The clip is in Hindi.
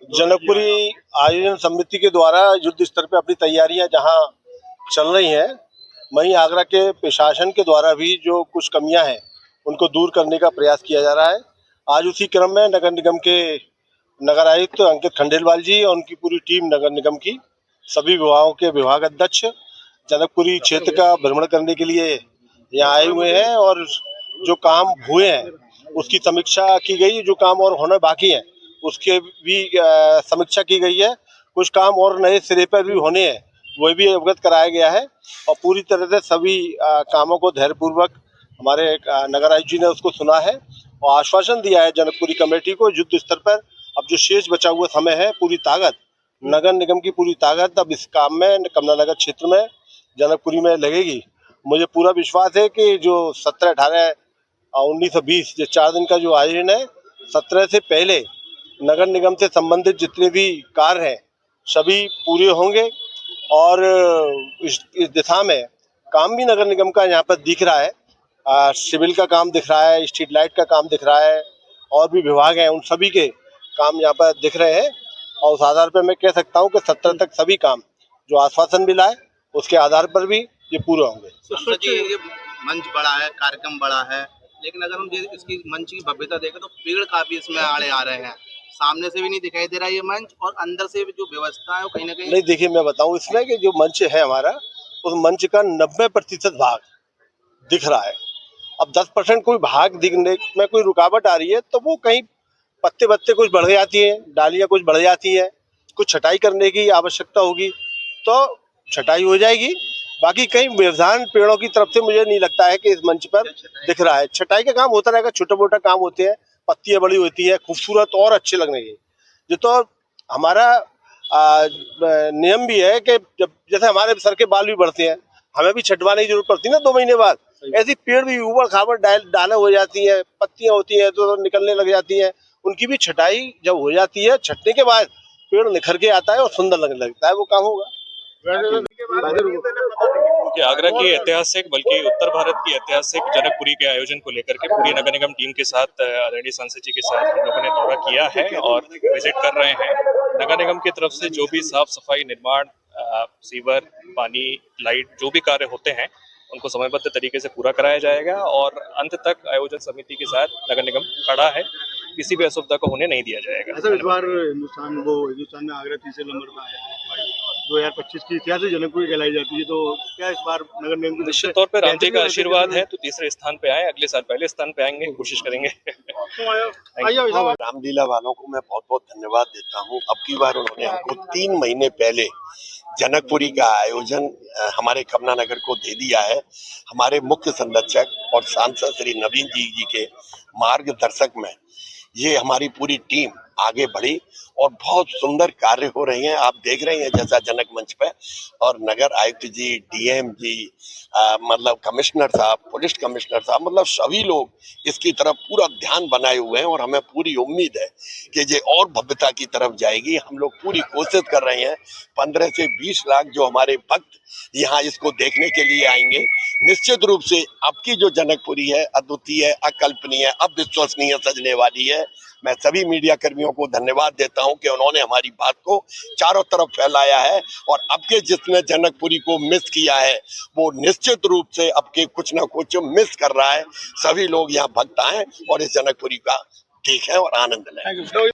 जनकपुरी आयोजन समिति के द्वारा युद्ध स्तर पे अपनी तैयारियां जहां चल रही हैं, वहीं आगरा के प्रशासन के द्वारा भी जो कुछ कमियां हैं उनको दूर करने का प्रयास किया जा रहा है। आज उसी क्रम में नगर निगम के नगर आयुक्त अंकित खंडेलवाल जी और उनकी पूरी टीम नगर निगम की सभी विभागों के विभाग अध्यक्ष जनकपुरी क्षेत्र का भ्रमण करने के लिए यहाँ आए हुए हैं और जो काम हुए हैं उसकी समीक्षा की गई। जो काम और होना बाकी है उसके भी समीक्षा की गई है। कुछ काम और नए सिरे पर भी होने हैं, वह भी अवगत कराया गया है और पूरी तरह से सभी कामों को धैर्यपूर्वक हमारे नगर आयुक्त जी ने उसको सुना है और आश्वासन दिया है जनकपुरी कमेटी को युद्ध स्तर पर। अब जो शेष बचा हुआ समय है, पूरी ताकत नगर निगम की पूरी ताकत अब इस काम में कमला नगर क्षेत्र में जनकपुरी में लगेगी। मुझे पूरा विश्वास है कि जो 17, 18, 19 और 20 जो 4 दिन का जो आयोजन है, 17 से पहले नगर निगम से संबंधित जितने भी कार्य हैं सभी पूरे होंगे और इस दिशा में काम भी नगर निगम का यहाँ पर दिख रहा है। सिविल का काम दिख रहा है, स्ट्रीट लाइट का काम दिख रहा है और भी विभाग हैं, उन सभी के काम यहाँ पर दिख रहे हैं और उस आधार पर मैं कह सकता हूँ कि 17 तक सभी काम जो आश्वासन मिला है उसके आधार पर भी ये पूरे होंगे। ये मंच बड़ा है, कार्यक्रम बड़ा है, लेकिन अगर हम इसकी मंच की भव्यता देखें तो पेड़ काफी इसमें आड़े आ रहे हैं। सामने से भी नहीं दिखाई दे रहा ये मंच और अंदर से भी जो व्यवस्था है वो कहीं ना कहीं नहीं। देखिए, मैं बताऊं इसमें कि जो मंच है हमारा, उस मंच का 90% भाग दिख रहा है। अब 10% कोई भाग दिखने में कोई रुकावट आ रही है तो वो कहीं पत्ते बत्ते कुछ बढ़ जाती है, डालियां कुछ बढ़ जाती है, कुछ छटाई करने की आवश्यकता होगी तो छटाई हो जाएगी। बाकी कहीं व्यवधान पेड़ों की तरफ से मुझे नहीं लगता है कि इस मंच पर दिख रहा है। छटाई का काम होता रहेगा, छोटा मोटा काम होते हैं, पत्तियां बड़ी होती है, खूबसूरत और अच्छे लगने की। ये तो हमारा नियम भी है कि जब जैसे हमारे सर के बाल भी बढ़ते हैं, हमें भी छटवाने की जरूरत पड़ती है ना 2 महीने बाद। ऐसी पेड़ भी ऊबड़ खाबड़ डाले हो जाती है, पत्तियां होती है तो निकलने लग जाती है, उनकी भी छटाई जब हो जाती है, छटने के बाद पेड़ निखर के आता है और सुंदर लगने लगता है, वो काम होगा। कि आगरा की ऐतिहासिक बल्कि उत्तर भारत की ऐतिहासिक जनकपुरी के आयोजन को लेकर के पूरी नगर निगम टीम के साथ आदरणीय सांसद जी के साथ हम लोगों ने दौरा किया है और विजिट कर रहे हैं। नगर निगम की तरफ से जो भी साफ सफाई, निर्माण, सीवर, पानी, लाइट, जो भी कार्य होते हैं उनको समयबद्ध तरीके से पूरा कराया जाएगा और अंत तक आयोजन समिति के साथ नगर निगम खड़ा है, किसी भी असुविधा को होने नहीं दिया जाएगा। इस बार हिंदुस्तान में आगरा तीसरे नंबर पर आया है। 2025 की इतिहास जनकपुरी कहलाई जाती है, तो क्या इस बार नगर निगम निश्चित तौर पर राम जी का आशीर्वाद है तो तीसरे स्थान पे आए, अगले साल पहले स्थान पे आएंगे, कोशिश करेंगे। रामलीला वालों को मैं बहुत बहुत धन्यवाद देता हूँ। अब की बार उन्होंने हमको 3 महीने पहले जनकपुरी का आयोजन हमारे कमला नगर को दे दिया है। हमारे मुख्य संरक्षक और सांसद श्री नवीन जी के मार्गदर्शक में ये हमारी पूरी टीम आगे बढ़ी और बहुत सुंदर कार्य हो रहे हैं। आप देख रहे हैं जैसा जनक मंच पे, और नगर आयुक्त जी, डीएम जी, मतलब कमिश्नर साहब, पुलिस कमिश्नर साहब, मतलब सभी लोग इसकी तरफ पूरा ध्यान बनाए हुए हैं और हमें पूरी उम्मीद है कि ये और भव्यता की तरफ जाएगी। हम लोग पूरी कोशिश कर रहे हैं। 15 से 20 लाख जो हमारे भक्त यहाँ इसको देखने के लिए आएंगे, निश्चित रूप से आपकी जो जनकपुरी है अद्वितीय, अकल्पनीय, अविश्वसनीय सजने वाली है। मैं सभी मीडिया कर्मियों को धन्यवाद देता हूं कि उन्होंने हमारी बात को चारों तरफ फैलाया है और अब के जिसने जनकपुरी को मिस किया है वो निश्चित रूप से अब के कुछ ना कुछ मिस कर रहा है। सभी लोग यहाँ भक्त आए और इस जनकपुरी का देखें और आनंद लें।